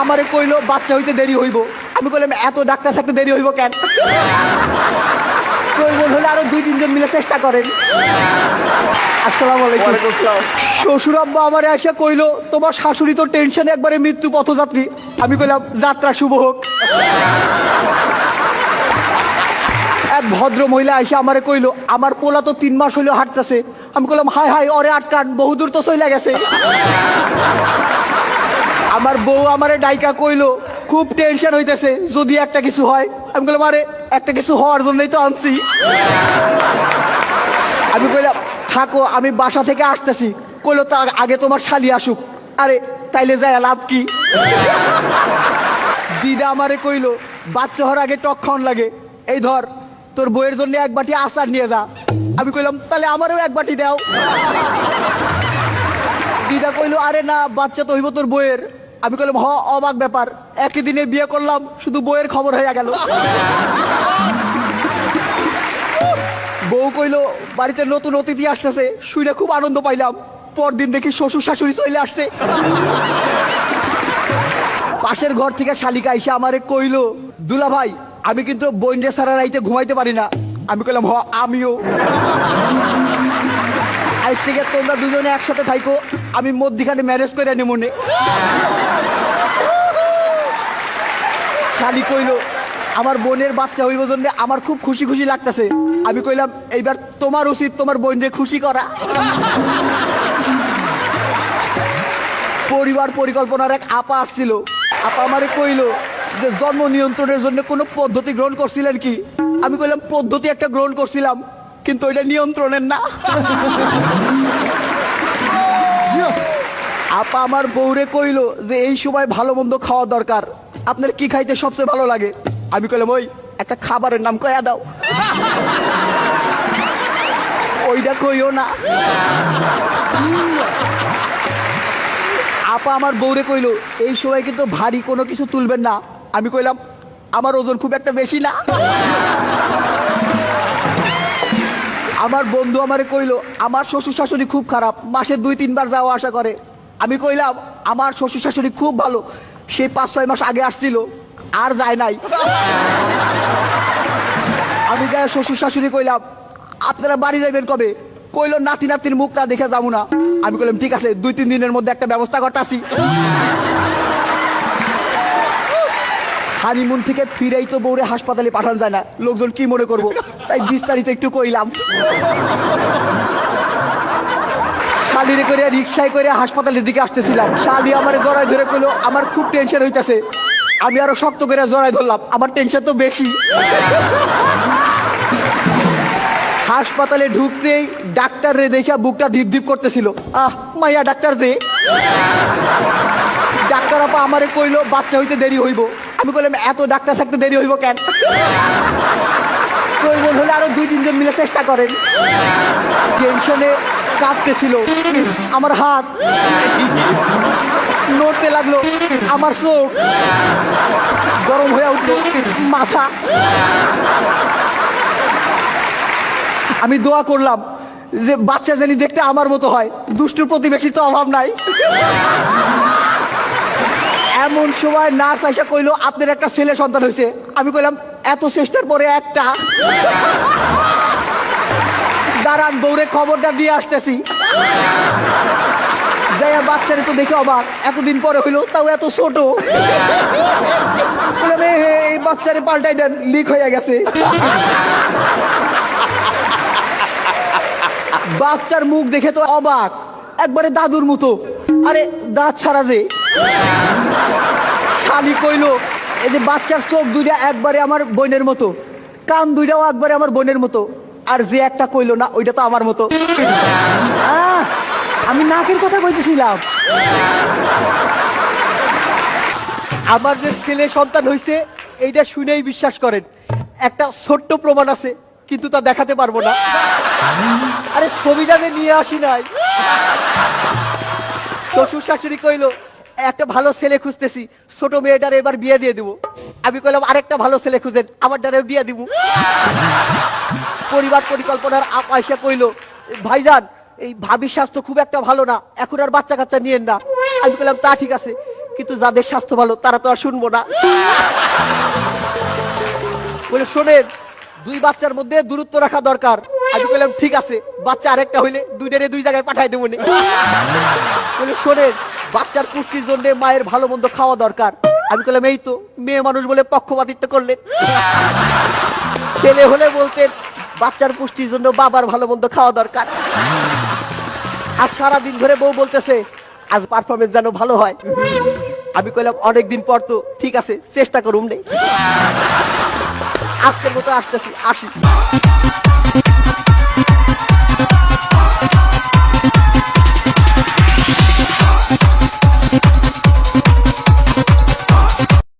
আমারে কইলো বাচ্চা হইতে দেরি হইব। আমি কইলাম এত ডাক্তার থাকতে দেরি হইব কেন? প্রয়োজন হলে আরো 2-3 জন মিলে চেষ্টা করেন। আসসালামু আলাইকুম। শ্বশুর আব্বা আমারে এসে কইলো তোমার শাশুড়ি তো টেনশনে একবারে মৃত্যু পথযাত্রী। আমি কইলাম যাত্রা শুভ হোক। এক ভদ্র মহিলা এসে আমারে কইলো আমার পোলা তো 3 মাস হইলো হাঁটতেছে। আমি কইলাম হায় হায় ওরে আটকান, বহুদূর তো চইলা গেছে। আমার বউ আমারে ডাইকা কইলো খুব টেনশন হইতেছে যদি একটা কিছু হয়। আমি কইলাম আরে একটা কিছু হওয়ার জন্যই তো আনছি। আমি কইলাম থাকো আমি বাসা থেকে আসতেছি। কইলো তার আগে তোমার শালি আসুক। আরে তাইলে যায় লাভ কি? দিদা আমারে কইলো বাচ্চা হওয়ার আগে টক খাওয়ান লাগে, এই ধর তোর বইয়ের জন্য 1 বাটি আচার নিয়ে যা। আমি কইলাম তাহলে আমারও 1 বাটি দাও। দিদা কইলো আরে না বাচ্চা তো হইব তোর বইয়ের। আমি কইলাম হ অবাক ব্যাপার, একই দিনে বিয়ে করলাম শুধু বইয়ের খবর হয়ে গেল। বউ কইলো বাড়িতে নতুন অতিথি আসতেছে, শুনে খুব আনন্দ পাইলাম। পরদিন দেখি শ্বশুর শাশুড়ি চলে আসছে। পাশের ঘর থেকে শালিকা এসে আমারে কইলো দুলা ভাই আমি কিন্তু বইন্ডে সারা রাইতে ঘুমাইতে পারি না। আমি কইলাম হ আমিও। আজ থেকে তোমরা দুজনে একসাথে থাইকো, আমি মধ্যিখানে ম্যারেজ করে আনি মনে। শালি কইলো আমার বোনের বাচ্চা হইব জন্য আমার খুব খুশি খুশি লাগতেছে। আমি কইলাম এইবার তোমার উচিত তোমার বোনকে খুশি করা। পরিবার পরিকল্পনার এক আপা আসছিল। আপা আমারে কইলো যে জন্ম নিয়ন্ত্রণের জন্য কোনো পদ্ধতি গ্রহণ করছিলেন কি? আমি কইলাম পদ্ধতি একটা গ্রহণ করছিলাম কিন্তু ওইটা নিয়ন্ত্রণের না। আপা আমার বউরে কইলো যে এই সময় ভালো মন্দ খাওয়া দরকার, আপনার কি খাইতে সবচেয়ে ভালো লাগে? আমি কইলাম ওই একটা খাবারের নাম কয়া দাও। ওইটা কইও না। আপা আমার বউরে কইলো এই সময় কিন্তু ভারী কোনো কিছু তুলবেন না। আমি কইলাম আমার ওজন খুব একটা বেশি না। আমার বন্ধু আমারে কইলো আমার শ্বশুর শাশুড়ি খুব খারাপ, মাসে 2-3 বার যাওয়া আসা করে। আমি কইলাম আমার শ্বশুর শাশুড়ি খুব ভালো, সেই 5-6 মাস আগে আসছিল আর যায় নাই। আমি যাই শ্বশুর শাশুড়ি কইলাম আপনারা বাড়ি যাইবেন কবে? কইলো নাতি নাতির মুখটা দেখে যাবো না। আমি কইলাম ঠিক আছে 2-3 দিনের মধ্যে একটা ব্যবস্থা করতেছি। হানিমুন থেকে ফিরেই তো বউরে হাসপাতালে পাঠানো যায় না, লোকজন কি মনে করবো, তাই বিস্তারিত একটু কইলাম। শালিরে করে রিক্সায় করে হাসপাতালের দিকে আসতেছিলাম। শালি আমার জড়াই ধরে কইলো আমার খুব টেনশন হইতেছে। আমি আরো শক্ত করে জড়াই ধরলাম, আমার টেনশন তো বেশি। হাসপাতালে ঢুকতেই ডাক্তার রে দেখা বুকটা ধীপ ধীপ করতেছিল। মাইয়া ডাক্তার রে। ডাক্তার আপা আমারে কইলো বাচ্চা হইতে দেরি হইব। আমি কইলাম এত ডাক্তার থাকতে দেরি হইব কেন? প্রয়োজন হলে আরো 2-3 জন মিলে চেষ্টা করেন। টেনশনে কাঁপতেছিল আমার হাত, নড়তে লাগলো আমার চোখ, গরম হয়ে উঠলো মাথা। আমি দোয়া করলাম যে বাচ্চা জানি দেখতে আমার মতো হয়, দুষ্টুর প্রতিবেশীর তো অভাব নাই। এমন সময় নার্স আইসা কইলো আপনার একটা ছেলে সন্তান হয়েছে। আমি কইলাম এত চেষ্টার পরে একটা। দাঁড়ান বউরে খবরটা দিয়ে আসতেছি। যাইয়া বাচ্চারে তো দেখে অবাক, এতদিন পরে হইলো তাও এত ছোট। এই বাচ্চারে পাল্টাই দেন, লিক হয়ে গেছে। বাচ্চার মুখ দেখে তো অবাক, একবারে দাদুর মতো। আরে দাঁত ছাড়া যে। শালি কইলো এই যে বাচ্চার চোখ 2টা একবারে আমার বোনের মতো, কান 2টাও একবারে আমার বোনের মতো, আর যে একটা কইলো না ওইটা তো আমার মতো। আমি নাকের কথা কইতেছিলাম। আমার যে ছেলে সন্তান হইছে এইটা শুনেই বিশ্বাস করেন। একটা ছোট্ট প্রমাণ আছে কিন্তু তা দেখাতে পারবো না। আরে ছবিটা যে নিয়ে আসি নাই। শ্বশুর শাশুড়ি কইলো একটা ভালো ছেলে খুঁজতেছি, ছোট মেয়েটার এবার বিয়ে দিয়ে দিব। আমি কইলাম আরেকটা ভালো ছেলে খুঁজেন, আমার দ্বারাও বিয়ে দিব। পরিবার পরিকল্পনার পয়সা কইলো ভাইজান এই ভাবির স্বাস্থ্য খুব একটা ভালো না, এখন আর বাচ্চা কাচ্চা নিয়েন না। আমি কইলাম তা ঠিক আছে, কিন্তু যাদের স্বাস্থ্য ভালো তারা তো আর শুনবো না। বলে শোনেন, 2 বাচ্চার মধ্যে দূরত্ব রাখা দরকার। আমি বললাম ঠিক আছে, বাচ্চা আরেকটা হইলে 2টারে 2 জায়গায় পাঠাই দেবো। বলে শোনেন, বাচ্চার পুষ্টির জন্য মায়ের ভালো মন্দ খাওয়া দরকার। আমি বললাম এই তো, মেয়ে মানুষ বলে পক্ষপাতিত্ব করলেন। ছেলে হলে বলতেন বাচ্চার পুষ্টির জন্য বাবার ভালো মন্দ খাওয়া দরকার। আর সারাদিন ধরে বউ বলতেছে আজ পারফরমেন্স যেন ভালো হয়। আমি কইলাম অনেকদিন পর তো, ঠিক আছে চেষ্টা করুম নেই। আজকের মতো আসতেছি, আসি।